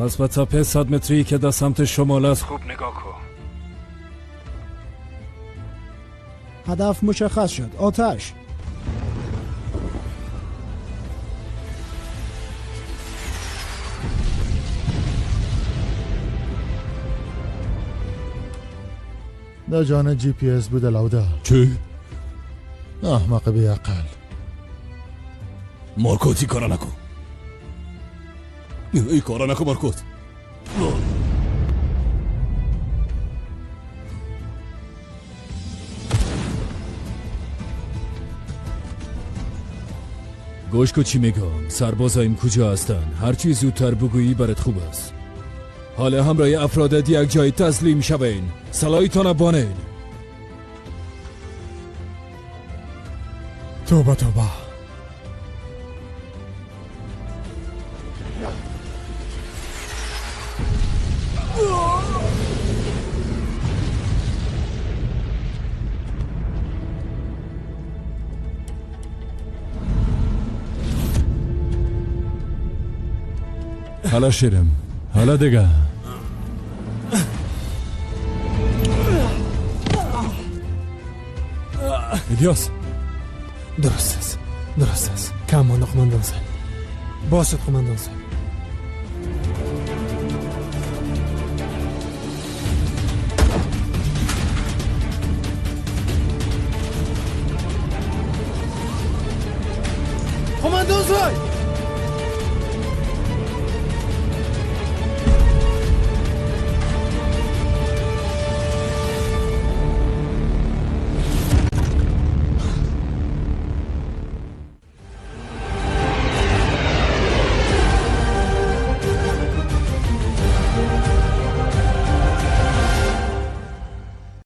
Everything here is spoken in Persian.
پس به تپه 100 متری که در سمت شمال است خوب نگاه کن. هدف مشخص شد. آتش. در جان جی پی اس بوده لوده. چی؟ احمق بی عقل. مارکوت ای کارا نکن. ای کارا نکن مارکوت. گوش کن چی میگم. سربازایم کجا هستن؟ هرچی زودتر بگویی برات خوب است. حالا همراه افراد یک جای تسلیم شوین. سلایتان بانین. توبه توبه. حالا شیرم. حالا دیگه. الیاس. درست است. درست است. کمان قماندان صاحب. باشد قماندان صاحب. قماندان صاحب.